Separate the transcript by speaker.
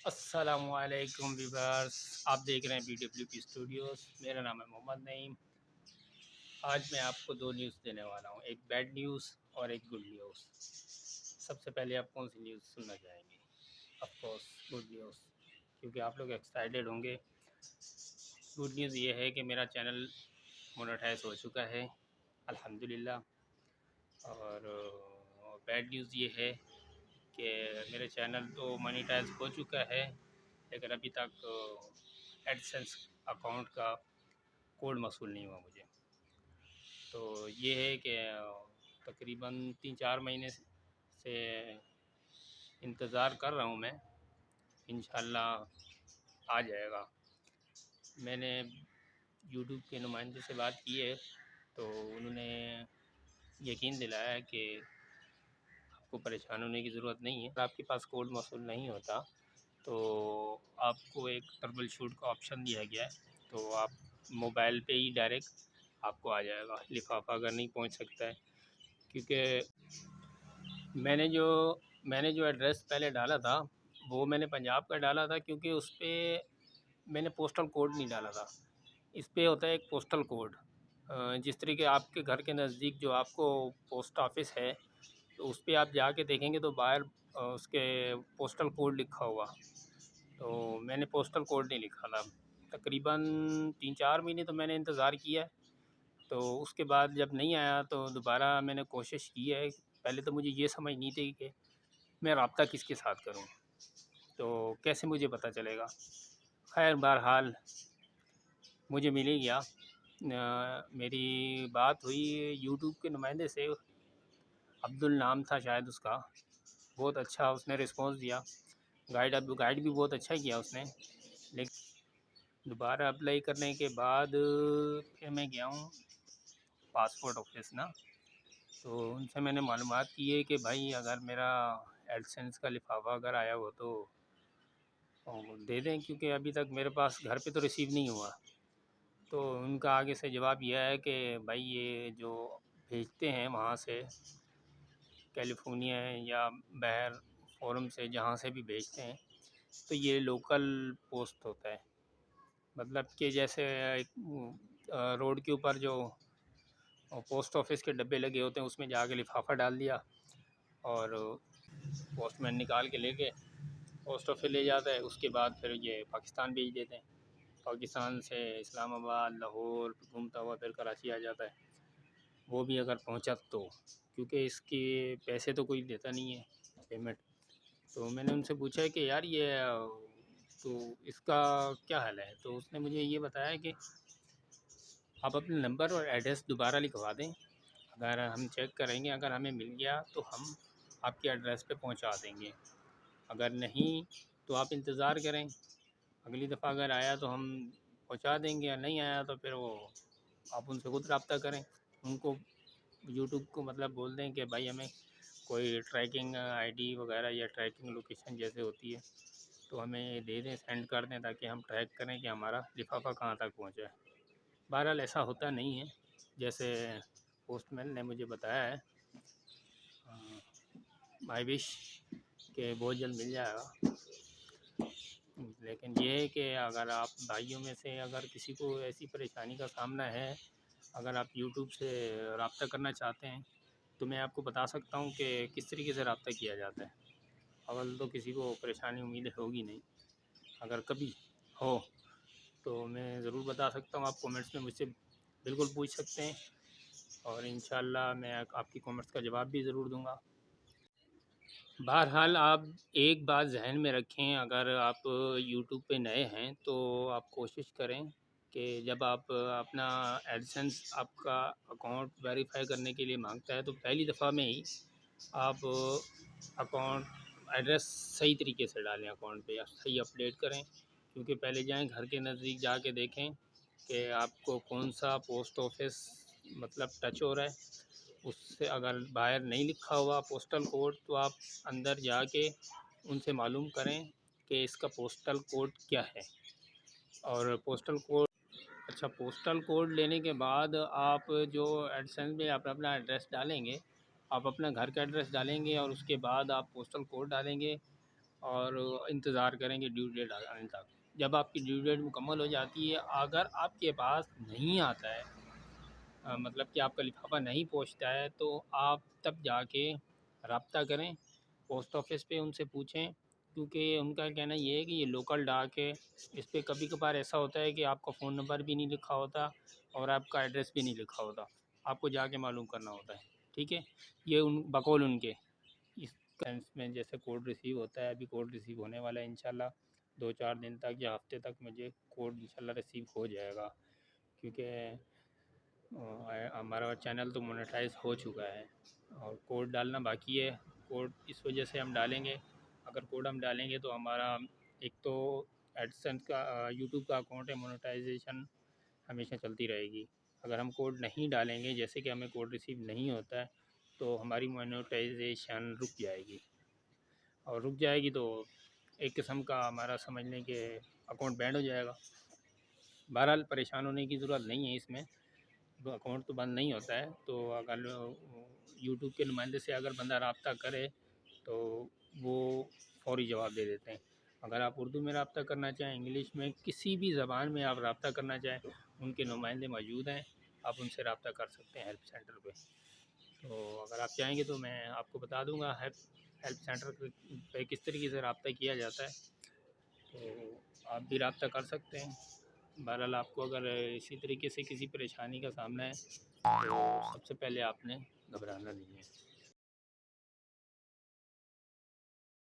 Speaker 1: السلام علیکم ویورس، آپ دیکھ رہے ہیں BWP اسٹوڈیوز۔ میرا نام ہے محمد نعیم۔ آج میں آپ کو دو نیوز دینے والا ہوں، ایک بیڈ نیوز اور ایک گڈ نیوز۔ سب سے پہلے آپ کون سی نیوز سننا چاہیں گے؟ آف کورس گڈ نیوز، کیونکہ آپ لوگ ایکسائٹیڈ ہوں گے۔ گڈ نیوز یہ ہے کہ میرا چینل مونیٹائز ہو چکا ہے الحمدللہ، اور بیڈ نیوز یہ ہے کہ میرے چینل تو مونیٹائز ہو چکا ہے، لیکن ابھی تک ایڈسنس اکاؤنٹ کا کوڈ موصول نہیں ہوا مجھے۔ تو یہ ہے کہ تقریباً 3-4 مہینے سے انتظار کر رہا ہوں میں، انشاءاللہ آ جائے گا۔ میں نے یوٹیوب کے نمائندے سے بات کی ہے، تو انہوں نے یقین دلایا ہے کہ آپ کو پریشان ہونے کی ضرورت نہیں ہے۔ اگر آپ کے پاس کوڈ موصول نہیں ہوتا تو آپ کو ایک ٹربل شوٹ کا آپشن دیا گیا ہے، تو آپ موبائل پہ ہی ڈائریکٹ آپ کو آ جائے گا لفافہ اگر نہیں پہنچ سکتا ہے۔ کیونکہ میں نے جو ایڈریس پہلے ڈالا تھا وہ میں نے پنجاب کا ڈالا تھا، کیونکہ اس پہ میں نے پوسٹل کوڈ نہیں ڈالا تھا۔ اس پہ ہوتا ہے ایک پوسٹل کوڈ، جس طریقے آپ کے گھر کے نزدیک جو آپ کو پوسٹ آفس ہے، تو اس پہ آپ جا کے دیکھیں گے تو باہر اس کے پوسٹل کوڈ لکھا ہوا، تو میں نے پوسٹل کوڈ نہیں لکھا تھا۔ تقریباً 3-4 مہینے تو میں نے انتظار کیا ہے، تو اس کے بعد جب نہیں آیا تو دوبارہ میں نے کوشش کی ہے۔ پہلے تو مجھے یہ سمجھ نہیں تھی کہ میں رابطہ کس کے ساتھ کروں، تو کیسے مجھے پتہ چلے گا۔ خیر بہرحال مجھے مل ہی گیا۔ میری بات ہوئی یوٹیوب کے نمائندے سے، عبد النام تھا شاید اس کا، بہت اچھا اس نے رسپانس دیا، گائیڈ بھی بہت اچھا کیا اس نے۔ لیکن دوبارہ اپلائی کرنے کے بعد پھر میں گیا ہوں پاسپورٹ آفس نا، تو ان سے میں نے معلومات کی ہے کہ بھائی اگر میرا ایڈسنس کا لفافہ اگر آیا ہو تو دے دیں، کیونکہ ابھی تک میرے پاس گھر پہ تو ریسیو نہیں ہوا۔ تو ان کا آگے سے جواب یہ ہے کہ بھائی یہ جو بھیجتے ہیں وہاں سے کیلیفورنیا یا بہر فورم سے جہاں سے بھی بھیجتے ہیں، تو یہ لوکل پوسٹ ہوتا ہے، مطلب کہ جیسے روڈ کے اوپر جو پوسٹ آفس کے ڈبے لگے ہوتے ہیں اس میں جا کے لفافہ ڈال دیا، اور پوسٹ مین نکال کے لے کے پوسٹ آفس لے جاتا ہے۔ اس کے بعد پھر یہ پاکستان بھیج دیتے ہیں، پاکستان سے اسلام آباد، لاہور گھومتا ہوا پھر کراچی آ جاتا ہے، وہ بھی اگر پہنچا تو، کیونکہ اس کے پیسے تو کوئی دیتا نہیں ہے پیمنٹ۔ تو میں نے ان سے پوچھا کہ یار یہ تو اس کا کیا حل ہے، تو اس نے مجھے یہ بتایا کہ آپ اپنے نمبر اور ایڈریس دوبارہ لکھوا دیں، اگر ہم چیک کریں گے، اگر ہمیں مل گیا تو ہم آپ کے ایڈریس پہ پہنچا دیں گے، اگر نہیں تو آپ انتظار کریں، اگلی دفعہ اگر آیا تو ہم پہنچا دیں گے، نہیں آیا تو پھر وہ آپ ان سے خود رابطہ کریں، ان کو یوٹیوب کو مطلب بول دیں کہ بھائی ہمیں کوئی ٹریکنگ آئی ڈی وغیرہ یا ٹریکنگ لوکیشن جیسے ہوتی ہے تو ہمیں دے دیں، سینڈ کر دیں، تاکہ ہم ٹریک کریں کہ ہمارا لفافہ کہاں تک پہنچا ہے۔ بہرحال ایسا ہوتا نہیں ہے جیسے پوسٹ مین نے مجھے بتایا ہے۔ آئی وش کہ بہت جلد مل جائے گا، لیکن یہ ہے کہ اگر آپ بھائیوں میں سے اگر کسی کو ایسی پریشانی کا سامنا ہے، اگر آپ یوٹیوب سے رابطہ کرنا چاہتے ہیں تو میں آپ کو بتا سکتا ہوں کہ کس طریقے سے رابطہ کیا جاتا ہے۔ اول تو کسی کو پریشانی امید ہوگی نہیں، اگر کبھی ہو تو میں ضرور بتا سکتا ہوں، آپ کومنٹس میں مجھ سے بالکل پوچھ سکتے ہیں، اور انشاءاللہ میں آپ کی کومنٹس کا جواب بھی ضرور دوں گا۔ بہرحال آپ ایک بات ذہن میں رکھیں، اگر آپ یوٹیوب پہ نئے ہیں تو آپ کوشش کریں کہ جب آپ اپنا ایڈسنس آپ کا اکاؤنٹ ویریفائی کرنے کے لیے مانگتا ہے تو پہلی دفعہ میں ہی آپ اکاؤنٹ ایڈریس صحیح طریقے سے ڈالیں، اکاؤنٹ پہ صحیح اپڈیٹ کریں، کیونکہ پہلے جائیں گھر کے نزدیک جا کے دیکھیں کہ آپ کو کون سا پوسٹ آفس مطلب ٹچ ہو رہا ہے۔ اس سے اگر باہر نہیں لکھا ہوا پوسٹل کوڈ تو آپ اندر جا کے ان سے معلوم کریں کہ اس کا پوسٹل کوڈ کیا ہے، اور پوسٹل کوڈ لینے کے بعد آپ جو ایڈسنس میں آپ اپنا ایڈریس ڈالیں گے، آپ اپنا گھر کا ایڈریس ڈالیں گے، اور اس کے بعد آپ پوسٹل کوڈ ڈالیں گے، اور انتظار کریں گے ڈیو ڈیٹ آنے تک۔ جب آپ کی ڈیو ڈیٹ مکمل ہو جاتی ہے، اگر آپ کے پاس نہیں آتا ہے، مطلب کہ آپ کا لفافہ نہیں پہنچتا ہے، تو آپ تب جا کے رابطہ کریں پوسٹ آفس پہ، ان سے پوچھیں، کیونکہ ان کا کہنا یہ ہے کہ یہ لوکل ڈاک ہے، اس پہ کبھی کبھار ایسا ہوتا ہے کہ آپ کا فون نمبر بھی نہیں لکھا ہوتا اور آپ کا ایڈریس بھی نہیں لکھا ہوتا، آپ کو جا کے معلوم کرنا ہوتا ہے، ٹھیک ہے۔ یہ ان بقول ان کے اس سینس میں جیسے کوڈ ریسیو ہوتا ہے، ابھی کوڈ ریسیو ہونے والا ہے انشاءاللہ 2-4 دن تک یا ہفتے تک مجھے کوڈ انشاءاللہ ریسیو ہو جائے گا، کیونکہ ہمارا چینل تو مونیٹائز ہو چکا ہے اور کوڈ ڈالنا باقی ہے۔ کوڈ اس وجہ سے ہم ڈالیں گے، اگر کوڈ ہم ڈالیں گے تو ہمارا ایک تو ایڈسنس کا یوٹیوب کا اکاؤنٹ ہے، مونیٹائزیشن ہمیشہ چلتی رہے گی۔ اگر ہم کوڈ نہیں ڈالیں گے، جیسے کہ ہمیں کوڈ ریسیو نہیں ہوتا ہے، تو ہماری مونیٹائزیشن رک جائے گی، اور رک جائے گی تو ایک قسم کا ہمارا سمجھ لیں کہ اکاؤنٹ بینڈ ہو جائے گا۔ بہرحال پریشان ہونے کی ضرورت نہیں ہے، اس میں اکاؤنٹ تو بند نہیں ہوتا ہے، تو اگر یوٹیوب کے نمائندے سے اگر بندہ رابطہ کرے تو وہ فوری جواب دے دیتے ہیں۔ اگر آپ اردو میں رابطہ کرنا چاہیں، انگلش میں، کسی بھی زبان میں آپ رابطہ کرنا چاہیں، ان کے نمائندے موجود ہیں، آپ ان سے رابطہ کر سکتے ہیں ہیلپ سینٹر پہ۔ تو اگر آپ چاہیں گے تو میں آپ کو بتا دوں گا ہیلپ سینٹر پہ کس طریقے سے رابطہ کیا جاتا ہے، تو آپ بھی رابطہ کر سکتے ہیں۔ بہرحال آپ کو اگر اسی طریقے سے کسی پریشانی کا سامنا ہے تو سب سے پہلے آپ نے گھبرانا نہیں ہے۔